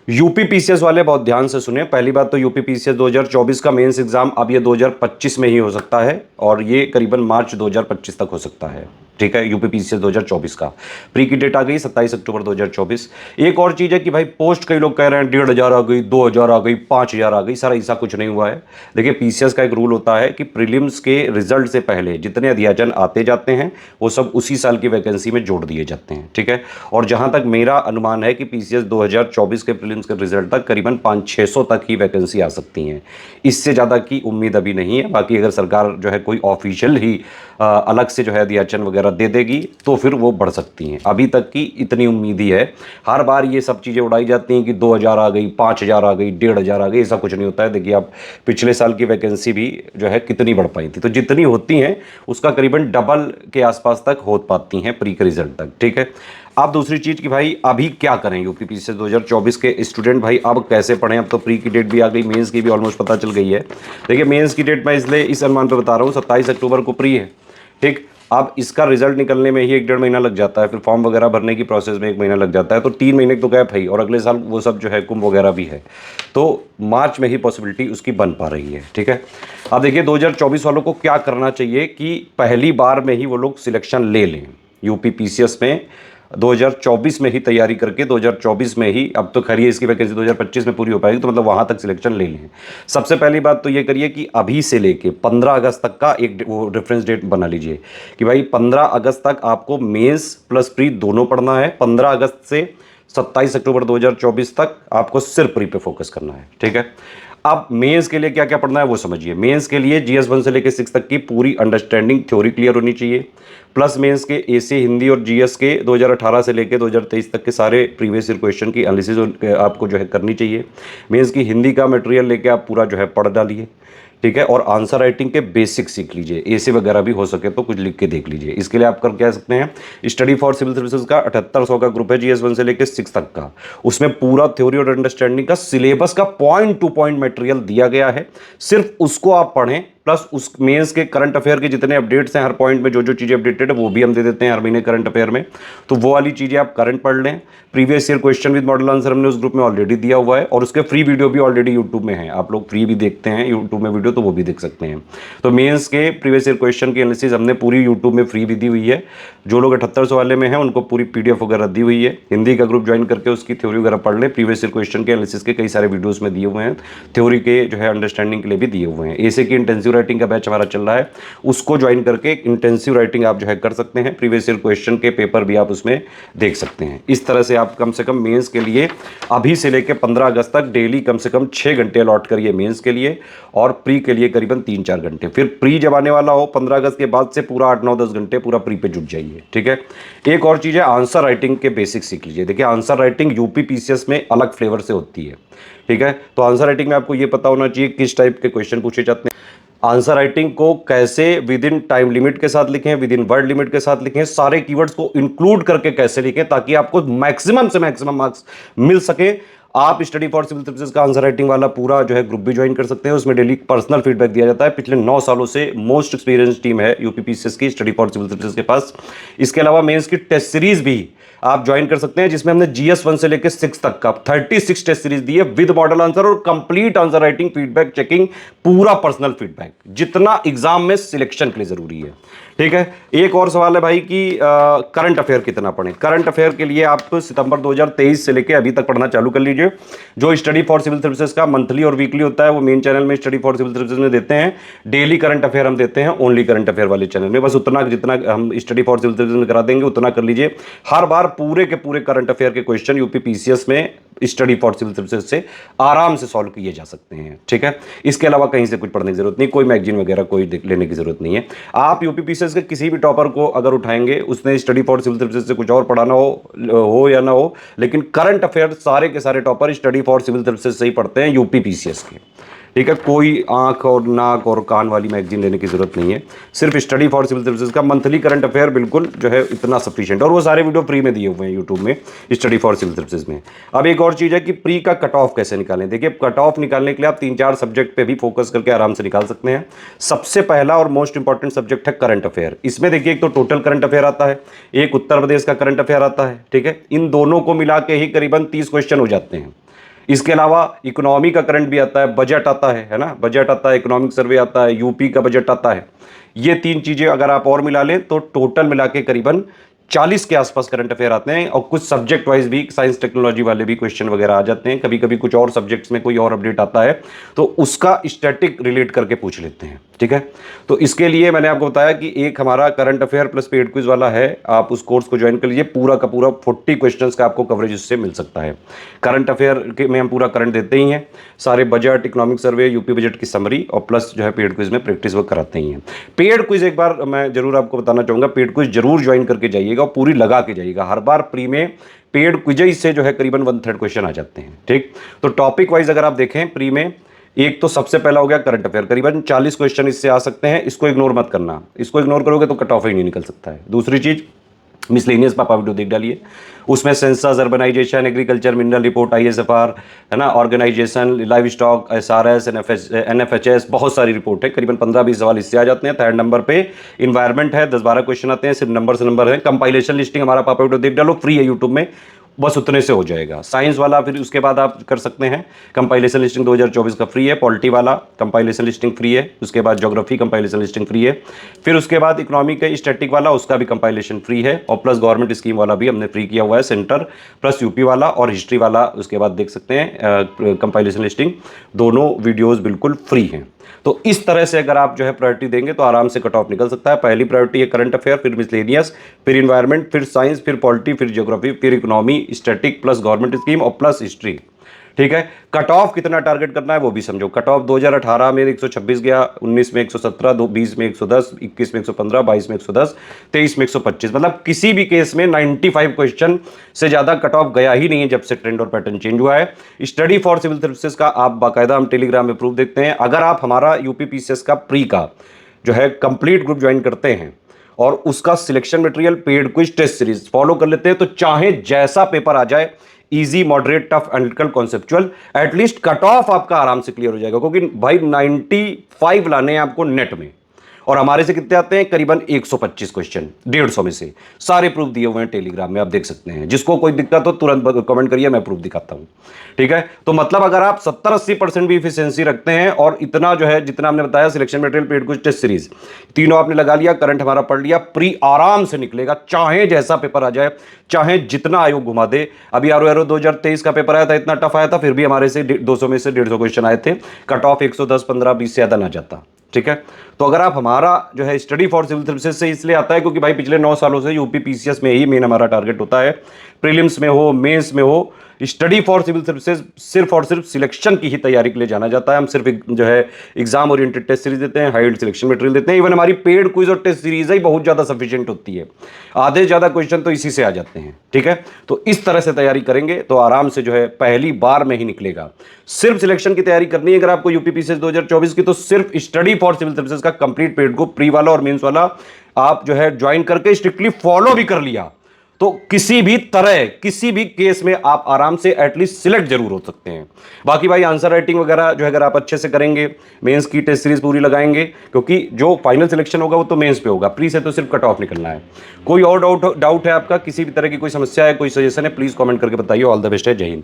UP PCS वाले बहुत ध्यान से सुने। पहली बात तो यूपी पीसीएस 2024 का मेंस एग्जाम अब ये 2025 में ही हो सकता है और ये करीबन मार्च 2025 तक हो सकता है। ठीक है, यूपी पीसीएस 2024 का प्री की डेट आ गई 27 अक्टूबर 2024। एक और चीज है कि भाई पोस्ट कई लोग कह रहे हैं 1500 आ गई, 2000 आ गई, 5000 आ गई। सर ऐसा कुछ नहीं हुआ है। देखिए पीसीएस का एक रूल होता है कि प्रीलिम्स के रिजल्ट से पहले जितने अध्याचन आते जाते हैं वो सब उसी साल की वैकेंसी में जोड़ दिए जाते हैं। ठीक है, और जहां तक मेरा अनुमान है कि पीसीएस 2024 के प्रीलिम्स के रिजल्ट तक करीबन 500-600 तक ही वैकेंसी आ सकती हैं। इससे ज़्यादा की उम्मीद अभी नहीं है। बाकी अगर सरकार जो है कोई ऑफिशियल ही अलग से जो है अध्याचन वगैरह दे देगी तो फिर वो बढ़ सकती हैं। अभी तक की इतनी उम्मीद ही है। हर बार ये सब चीज़ें उड़ाई जाती हैं कि 2000 आ गई, 5000 आ गई, 1500 आ गई। ऐसा कुछ नहीं होता है। देखिए आप पिछले साल की वैकेंसी भी जो है कितनी बढ़ पाई थी, तो जितनी होती हैं उसका करीबन डबल के आसपास तक हो पाती हैं प्री के रिजल्ट तक। ठीक है, अब दूसरी चीज कि भाई अभी क्या करें यूपी पीसीएस 2024 के स्टूडेंट, भाई अब कैसे पढ़ें। अब तो प्री की डेट भी आ गई, मेंस की भी ऑलमोस्ट पता चल गई है। देखिए मेंस की डेट मैं इसलिए इस अनुमान पर बता रहा हूँ 27 अक्टूबर को प्री है। ठीक, अब इसका रिजल्ट निकलने में ही 1-1.5 महीना लग जाता है, फिर फॉर्म वगैरह भरने की प्रोसेस में 1 महीना लग जाता है, तो 3 महीने तो गैप है ही। और अगले साल वो सब जो है कुंभ वगैरह भी है, तो मार्च में ही पॉसिबिलिटी उसकी बन पा रही है। ठीक है, अब देखिए 2024 वालों को क्या करना चाहिए कि पहली बार में ही वो लोग सिलेक्शन ले लें यूपी पीसीएस में। 2024 में ही तैयारी करके 2024 में ही, अब तो खैर इसकी वैकेंसी 2025 में पूरी हो पाएगी, तो मतलब वहां तक सिलेक्शन ले लें। सबसे पहली बात तो ये करिए कि अभी से लेके 15 अगस्त तक का एक वो रेफरेंस डेट बना लीजिए कि भाई 15 अगस्त तक आपको मेंस प्लस प्री दोनों पढ़ना है। 15 अगस्त से 27 अक्टूबर 2024 तक आपको सिर्फ प्री पे फोकस करना है। ठीक है, अब मेंस के लिए क्या क्या पढ़ना है वो समझिए। मेंस के लिए जीएस 1 से लेकर 6 तक की पूरी अंडरस्टैंडिंग थ्योरी क्लियर होनी चाहिए, प्लस मेंस के एसी हिंदी और जीएस के 2018 से लेकर 2023 तक के सारे प्रीवियस ईयर क्वेश्चन की एनालिसिस आपको जो है करनी चाहिए। मेंस की हिंदी का मटेरियल लेके आप पूरा जो है पढ़ डालिए। ठीक है, और आंसर राइटिंग के बेसिक सीख लीजिए, ऐसे वगैरह भी हो सके तो कुछ लिख के देख लीजिए। इसके लिए आप कर कह सकते हैं, स्टडी फॉर सिविल सर्विसेज का 7800 का ग्रुप है जीएस 1 से लेकर 6 तक का। उसमें पूरा थ्योरी और अंडरस्टैंडिंग का सिलेबस का पॉइंट टू पॉइंट मटेरियल दिया गया है। सिर्फ उसको आप पढ़ें, प्लस उस मेंस के करंट अफेयर के जितने अपडेट्स हैं, हर पॉइंट में जो जो चीज़ें अपडेटेड है वो भी हम दे देते हैं हर महीने करंट अफेयर में, तो वो वाली चीज़ें आप करंट पढ़ लें। Previous year question with model answer हमने उस ग्रुप में ऑलरेडी दिया हुआ है, और उसके फ्री वीडियो भी ऑलरेडी यूट्यूब में है। आप लोग फ्री भी देखते हैं यूट्यूब में वीडियो, तो वो भी देख सकते हैं। तो मेंस के प्रीवियस ईयर क्वेश्चन की एनालिसिस हमने पूरी यूट्यूब में फ्री भी दी हुई है। जो लोग 7800 वाले में हैं उनको पूरी पीडीएफ वगैरह दी हुई है। हिंदी का ग्रुप ज्वाइन करके उसकी थ्योरी वगैरह पढ़ लें। प्रीवियस ईयर क्वेश्चन के एनालिसिस के कई सारे वीडियोस में दिए हुए हैं, थ्योरी के जो है अंडरस्टैंडिंग के लिए भी दिए हुए हैं। ऐसे की इंटेंसिव राइटिंग का बैच हमारा चल रहा है, उसको ज्वाइन करके इंटेंसिव राइटिंग आप जो है कर सकते हैं। प्रीवियस ईयर क्वेश्चन के पेपर भी आप उसमें देख सकते हैं। इस तरह से आप कम से कम मेंस के लिए अभी से लेकर 15 अगस्त तक डेली कम से कम 6 घंटे अलॉट करिए मेंस के लिए, और प्री के लिए करीबन 3-4 घंटे। फिर प्री जब आने वाला हो 15 अगस्त के बाद से पूरा 8-9-10 घंटे पूरा प्री पे जुट जाइए। ठीक है, एक और चीज़ है, आंसर राइटिंग के बेसिक सीख लीजिए। देखिए आंसर राइटिंग यूपी पीसीएस में अलग फ्लेवर से होती है। ठीक है, तो आंसर राइटिंग में आपको ये पता होना चाहिए किस टाइप के क्वेश्चन पूछे जाते हैं, आंसर राइटिंग को कैसे विद इन टाइम लिमिट के साथ लिखें, विद इन वर्ड लिमिट के साथ लिखें, सारे कीवर्ड्स को इंक्लूड करके कैसे लिखें ताकि आपको मैक्सिमम से मैक्सिमम मार्क्स मिल सके। आप स्टडी फॉर सिविल सर्विसेज का आंसर राइटिंग वाला पूरा जो है ग्रुप भी ज्वाइन कर सकते हैं। उसमें डेली पर्सनल फीडबैक दिया जाता है। पिछले 9 सालों से मोस्ट एक्सपीरियंस टीम है यूपी पीसीएस की स्टडी फॉर सिविल सर्विसेज के पास। इसके अलावा मेंस की टेस्ट सीरीज भी आप ज्वाइन कर सकते हैं, जिसमें हमने जीएस 1 से लेकर 6 तक का 36 टेस्ट सीरीज दी है विद मॉडल आंसर और complete answer writing, feedback checking, पूरा पर्सनल फीडबैक, जितना एग्जाम में सिलेक्शन के लिए जरूरी है। ठीक है, एक और सवाल है भाई कि करंट अफेयर कितना पढ़ें। करंट अफेयर के लिए आप सितंबर 2023 से लेकर अभी तक पढ़ना चालू कर लीजिए। जो स्टडी फॉर सिविल सर्विसेज का मंथली और वीकली होता है वो मेन चैनल में स्टडी फॉर सिविल सर्विसेज में देते हैं। डेली करंट अफेयर हम देते हैं ओनली करंट अफेयर वाले चैनल में। बस उतना जितना हम स्टडी फॉर सिविल सर्विसेज में करा देंगे उतना कर लीजिए। हर बार पूरे के पूरे करंट अफेयर के क्वेश्चन यूपी पीसीएस में स्टडी फॉर सिविल सर्विसेज से आराम से सॉल्व किए जा सकते हैं। ठीक है, इसके अलावा कहीं से कुछ पढ़ने की जरूरत नहीं, कोई मैगजीन वगैरह कोई लेने की जरूरत नहीं है। आप यूपी पीसीएस के किसी भी टॉपर को अगर उठाएंगे, उसने स्टडी फॉर सिविल सर्विसेज से कुछ और पढ़ाना हो या ना हो, लेकिन करंट अफेयर सारे के सारे topper study for civil services से ही पढ़ते हैं यूपी पीसीएस के। ठीक है, कोई आंख और नाक और कान वाली मैगजीन लेने की जरूरत नहीं है। सिर्फ स्टडी फॉर सिविल सर्विसेज का मंथली करंट अफेयर बिल्कुल जो है इतना सफिशिएंट, और वो सारे वीडियो फ्री में दिए हुए हैं यूट्यूब में स्टडी फॉर सिविल सर्विसेज में। अब एक और चीज़ है कि प्री का कट ऑफ कैसे निकालें। देखिए कट ऑफ निकालने के लिए आप 3-4 सब्जेक्ट पे भी फोकस करके आराम से निकाल सकते हैं। सबसे पहला और मोस्ट इंपॉर्टेंट सब्जेक्ट है करंट अफेयर। इसमें देखिए एक तो टोटल करंट अफेयर आता है, एक उत्तर प्रदेश का करंट अफेयर आता है। ठीक है, इन दोनों को मिला के ही करीबन 30 क्वेश्चन हो जाते हैं। इसके अलावा इकोनॉमी का करंट भी आता है, बजट आता है ना, बजट आता है, इकोनॉमिक सर्वे आता है, यूपी का बजट आता है। ये 3 चीजें अगर आप और मिला लें तो टोटल मिला के करीबन 40 के आसपास करंट अफेयर आते हैं। और कुछ सब्जेक्ट वाइज भी, साइंस टेक्नोलॉजी वाले भी क्वेश्चन वगैरह आ जाते हैं। कभी कभी कुछ और सब्जेक्ट्स में कोई और अपडेट आता है तो उसका स्टैटिक रिलेट करके पूछ लेते हैं, ठीक है। तो इसके लिए मैंने आपको बताया कि एक हमारा current affair plus paid quiz वाला है, आप उस कोर्स को ज्वाइन कर लीजिए। पूरा का पूरा 40 क्वेश्चंस का आपको कवरेज उससे मिल सकता है। करंट अफेयर के में हम पूरा करंट देते ही हैं, सारे budget, economic survey, UP budget की समरी, और प्लस जो है पेड क्विज में प्रैक्टिस वर्क कराते ही हैं। पेड क्विज एक बार मैं जरूर आपको बताना चाहूंगा, पेड क्विज जरूर ज्वाइन करके जाइएगा और पूरी लगा के जाइएगा। हर बार प्री में पेड क्विज से जो है करीबन 1/3 क्वेश्चन आ जाते हैं, ठीक। तो टॉपिक वाइज अगर आप देखें प्री में, एक तो सबसे पहला हो गया करंट अफेयर, करीबन 40 क्वेश्चन इससे आ सकते हैं। इसको इग्नोर मत करना, इसको इग्नोर करोगे तो कट ऑफ ही नहीं निकल सकता है। दूसरी चीज, मिसलेनियस पापा वीडियो देख डालिए, उसमें census, urbanisation, agriculture, mineral report, ISFR है ना, organisation, livestock, SRS, NFHS, बहुत सारी रिपोर्ट है। करीबन 15-20 सवाल इससे आ जाते हैं। 3rd नंबर पे इन्वायरमेंट है, 10-12 क्वेश्चन आते हैं, सिर्फ नंबर से नंबर है। कंपाइलेशन लिस्टिंग हमारा पापा वीडियो देख डालो, फ्री है यूट्यूब में, बस उतने से हो जाएगा। साइंस वाला फिर उसके बाद आप कर सकते हैं, कंपाइलेशन लिस्टिंग 2024 का फ्री है। पॉलिटी वाला कंपाइलेशन लिस्टिंग फ्री है। उसके बाद ज्योग्राफी कंपाइलेशन लिस्टिंग फ्री है। फिर उसके बाद इकोनॉमिक का स्टैटिक वाला, उसका भी कंपाइलेशन फ्री है। और प्लस गवर्नमेंट स्कीम वाला भी हमने फ्री किया हुआ है, सेंटर प्लस यूपी वाला, और हिस्ट्री वाला उसके बाद देख सकते हैं कंपाइलेशन लिस्टिंग। दोनों वीडियोज बिल्कुल फ्री हैं। तो इस तरह से अगर आप जो है प्रायोरिटी देंगे तो आराम से कट ऑफ निकल सकता है। पहली प्रायोरिटी है करंट अफेयर, फिर मिसलेनियस, फिर इन्वायरमेंट, फिर साइंस, फिर पॉलिटी, फिर ज्योग्राफी, फिर economy, static, plus government scheme, और प्लस हिस्ट्री, ठीक है। कट ऑफ कितना टारगेट करना है वो भी समझो। कट ऑफ 2018 में 126 गया, 19 में 117, 20 में 110, 21 में 115, 22 में 110, 23 में 125, मतलब किसी भी केस में 95 क्वेश्चन से ज्यादा कट ऑफ गया ही नहीं है जब से ट्रेंड और पैटर्न चेंज हुआ है। स्टडी फॉर सिविल सर्विसेज का आप बाकायदा हम टेलीग्राम में प्रूफ देखते हैं। अगर आप हमारा यूपीपीसीएस का प्री का जो है कंप्लीट ग्रुप ज्वाइन करते हैं और उसका selection material, paid quiz, test series follow कर लेते हैं तो चाहे जैसा पेपर आ जाए, easy, moderate, tough, analytical, conceptual, at least cut off आपका आराम से क्लियर हो जाएगा। क्योंकि भाई 95 लाने हैं आपको नेट में, और हमारे से कितने आते हैं? करीबन 125 क्वेश्चन 150 में से। सारे प्रूफ दिए हुए हैं टेलीग्राम में, आप देख सकते हैं। जिसको कोई दिक्कत हो तुरंत कमेंट करिए, मैं प्रूफ दिखाता हूं, ठीक है। तो मतलब अगर आप 70-80% भी इफिशिएंसी रखते हैं और इतना जो है जितना हमने बताया, selection material, paid quiz, test series, तीनों आपने लगा लिया, करंट हमारा पढ़ लिया, प्री आराम से निकलेगा। चाहे जैसा पेपर आ जाए, चाहे जितना आयोग घुमा दे। अभी आरओ 2023 का पेपर आया था, इतना टफ आया था, फिर भी हमारे से 200 में से 150 क्वेश्चन आए थे। कट ऑफ 110, 15, 20 से ज्यादा ना जाता, ठीक है। तो अगर आप हमारा जो है स्टडी फॉर सिविल सर्विसेज से इसलिए आता है क्योंकि भाई पिछले 9 सालों से यूपी पीसीएस में ही मेन हमारा टारगेट होता है। प्रीलिम्स में हो, मेंस में हो, स्टडी फॉर सिविल सर्विसेज सिर्फ और सिर्फ सिलेक्शन की ही तैयारी के लिए जाना जाता है। हम सिर्फ जो है एग्जाम ओरिएंटेड टेस्ट सीरीज देते हैं, हाइड सिलेक्शन मटेरियल देते हैं। इवन हमारी पेड क्विज और टेस्ट सीरीज ही बहुत ज्यादा सफिशिएंट होती है। आधे ज्यादा क्वेश्चन तो इसी से आ जाते हैं, ठीक है। तो इस तरह से तैयारी करेंगे तो आराम से जो है पहली बार में ही निकलेगा। सिर्फ सिलेक्शन की तैयारी करनी है अगर आपको यूपीपीसीएस 2024 की, तो सिर्फ स्टडी फॉर सिविल सर्विसेज का कंप्लीट पेड को प्री वाला और मेंस वाला आप जो है ज्वाइन करके स्ट्रिक्टली फॉलो भी कर लिया तो किसी भी तरह, किसी भी केस में आप आराम से एटलीस्ट सिलेक्ट जरूर हो सकते हैं। बाकी भाई आंसर राइटिंग वगैरह जो है अगर आप अच्छे से करेंगे, मेंस की टेस्ट सीरीज पूरी लगाएंगे, क्योंकि जो फाइनल सिलेक्शन होगा वो तो मेंस पे होगा, प्री से तो सिर्फ कट ऑफ निकलना है। कोई और डाउट है आपका, किसी भी तरह की कोई समस्या है, कोई सजेशन है, प्लीज कमेंट करके बताइए। ऑल द बेस्ट है, जय हिंद।